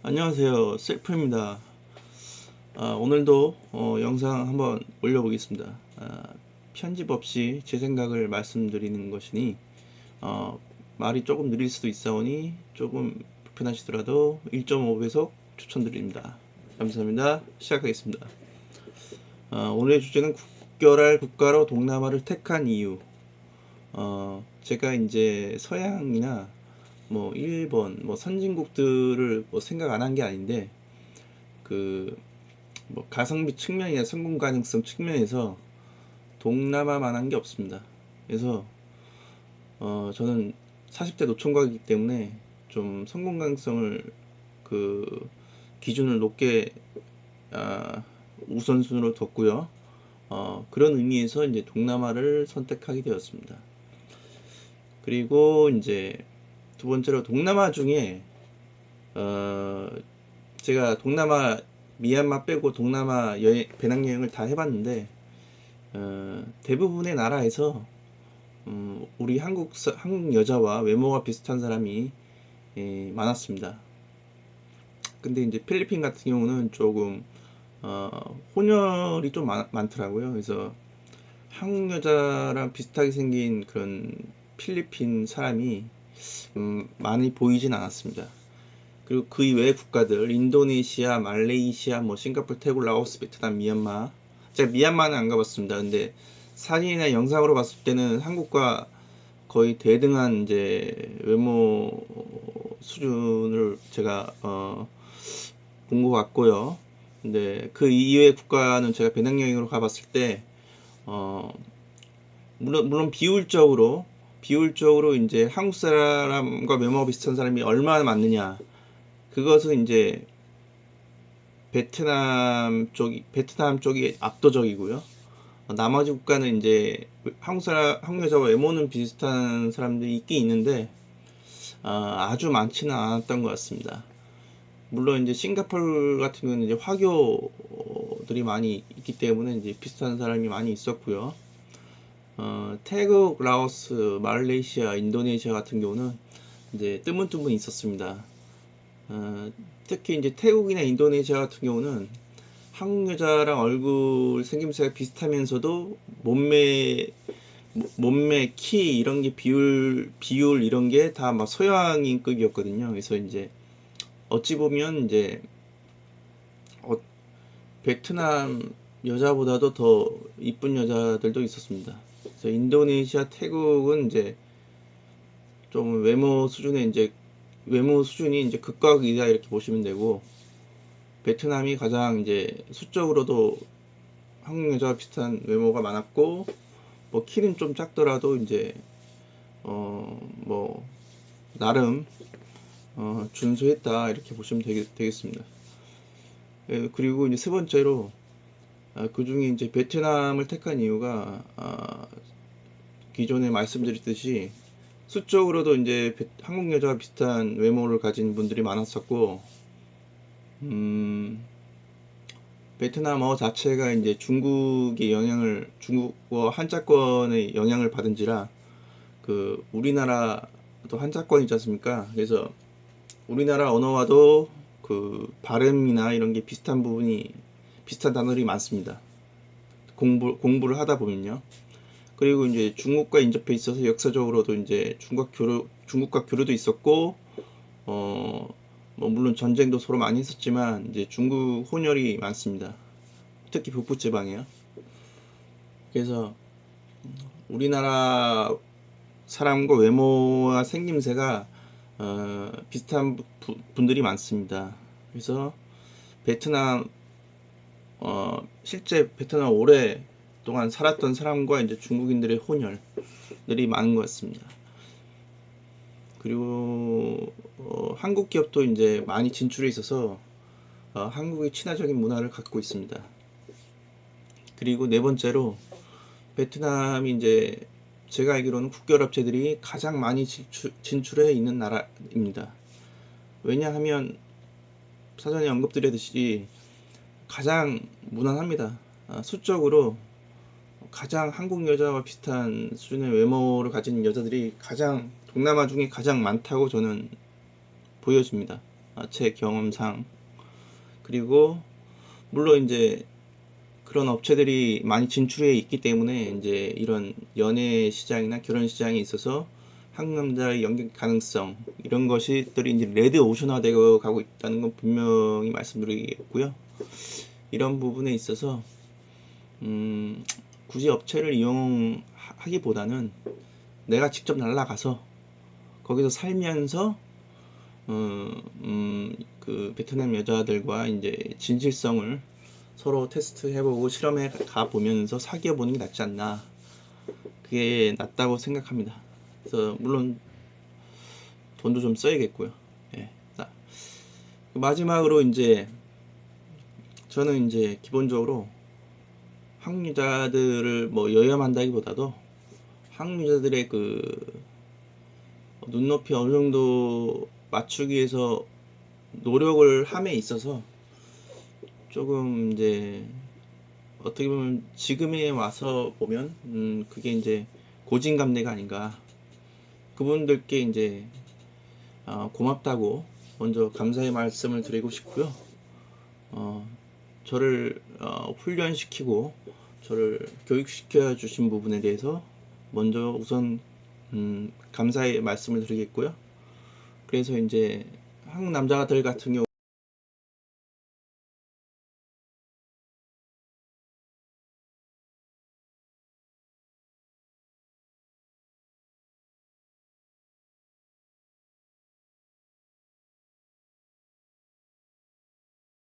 안녕하세요, 셀프입니다. 오늘도 영상 한번 올려보겠습니다. 편집 없이 제 생각을 말씀드리는 것이니 어, 말이 조금 느릴 수도 있사오니 조금 불편하시더라도 1.5배속 추천드립니다. 감사합니다. 시작하겠습니다. 오늘의 주제는 국결할 국가로 동남아를 택한 이유. 제가 이제 서양이나 뭐 일본, 뭐 선진국들을 뭐 생각 안 한 게 아닌데 그 뭐 가성비 측면이나 성공 가능성 측면에서 동남아만한 게 없습니다. 그래서 저는 40대 노총각이기 때문에 좀 성공 가능성을 그 기준을 높게 우선순위로 뒀고요. 그런 의미에서 이제 동남아를 선택하게 되었습니다. 그리고 이제 두 번째로 동남아 중에 어, 제가 동남아 미얀마 빼고 동남아 배낭여행을 다 해봤는데 대부분의 나라에서 우리 한국 여자와 외모가 비슷한 사람이 많았습니다. 근데 이제 필리핀 같은 경우는 조금 혼혈이 좀 많더라고요. 그래서 한국 여자랑 비슷하게 생긴 그런 필리핀 사람이 많이 보이진 않았습니다. 그리고 그 이외의 국가들 인도네시아, 말레이시아, 뭐 싱가포르, 태국, 라오스, 베트남, 미얀마. 제가 미얀마는 안 가봤습니다. 근데 사진이나 영상으로 봤을 때는 한국과 거의 대등한 이제 외모 수준을 제가 본 것 같고요. 근데 그 이외의 국가는 제가 배낭여행으로 가봤을 때 어, 물론 비율적으로 이제 한국 사람과 외모가 비슷한 사람이 얼마나 많느냐, 그것은 이제 베트남 쪽이 압도적이고요. 나머지 국가는 이제 한국 여자와 외모는 비슷한 사람들이 있긴 있는데 아주 많지는 않았던 것 같습니다. 물론 이제 싱가포르 같은 경우는 이제 화교들이 많이 있기 때문에 이제 비슷한 사람이 많이 있었고요. 태국, 라오스, 말레이시아, 인도네시아 같은 경우는 이제 뜨문뜨문 있었습니다. 특히 이제 태국이나 인도네시아 같은 경우는 한국 여자랑 얼굴 생김새가 비슷하면서도 몸매, 키 이런 게 비율 이런 게 다 막 서양인급이었거든요. 그래서 이제 어찌 보면 이제 베트남 여자보다도 더 이쁜 여자들도 있었습니다. 그래서 인도네시아, 태국은 이제 좀 외모 수준이 이제 극과 극이다 이렇게 보시면 되고, 베트남이 가장 이제 수적으로도 한국 여자와 비슷한 외모가 많았고, 뭐 키는 좀 작더라도 이제 뭐 나름 준수했다 이렇게 보시면 되겠습니다. 그리고 이제 세 번째로 그 중에 이제 베트남을 택한 이유가 기존에 말씀드렸듯이 수적으로도 이제 한국 여자와 비슷한 외모를 가진 분들이 많았었고, 베트남어 자체가 이제 중국어 한자권의 영향을 받은지라 우리나라도 한자권이지 않습니까? 그래서 우리나라 언어와도 그 발음이나 이런 게 비슷한 단어들이 많습니다. 공부를 하다 보면요. 그리고 이제 중국과 인접해 있어서 역사적으로도 이제 중국과 교류도 있었고, 뭐 물론 전쟁도 서로 많이 했었지만 이제 중국 혼혈이 많습니다. 특히 북부 지방이요. 그래서 우리나라 사람과 외모와 생김새가 비슷한 분들이 많습니다. 그래서 베트남 실제 베트남 오랫동안 살았던 사람과 이제 중국인들의 혼혈들이 많은 것 같습니다. 그리고 한국 기업도 이제 많이 진출해 있어서 한국의 친화적인 문화를 갖고 있습니다. 그리고 네 번째로 베트남이 이제 제가 알기로는 국결업체들이 가장 많이 진출해 있는 나라입니다. 왜냐하면 사전에 언급드렸듯이 가장 무난합니다. 수적으로 가장 한국 여자와 비슷한 수준의 외모를 가진 여자들이 동남아 중에 가장 많다고 저는 보여집니다. 제 경험상. 그리고 물론 이제 그런 업체들이 많이 진출해 있기 때문에 이제 이런 연애 시장이나 결혼 시장에 있어서 한국 남자의 연결 가능성 이런 것들이 이제 레드 오션화 되어 가고 있다는 건 분명히 말씀드리겠고요. 이런 부분에 있어서 굳이 업체를 이용하기보다는 내가 직접 날아가서 거기서 살면서 그 베트남 여자들과 이제 진실성을 서로 테스트해보고 실험해 가보면서 사귀어보는 게 낫지 않나. 그게 낫다고 생각합니다. 그래서 물론 돈도 좀 써야겠고요. 예. 마지막으로 이제 저는 이제 기본적으로 한국 여자들을 뭐 여염한다기보다도 한국 여자들의 그 눈높이 어느 정도 맞추기 위해서 노력을 함에 있어서 조금 이제 어떻게 보면 지금에 와서 보면 그게 이제 고진감래가 아닌가. 그분들께 이제 고맙다고 먼저 감사의 말씀을 드리고 싶고요. 저를 훈련시키고 저를 교육시켜 주신 부분에 대해서 먼저 우선 감사의 말씀을 드리겠고요. 그래서 이제 한국 남자들 같은 경우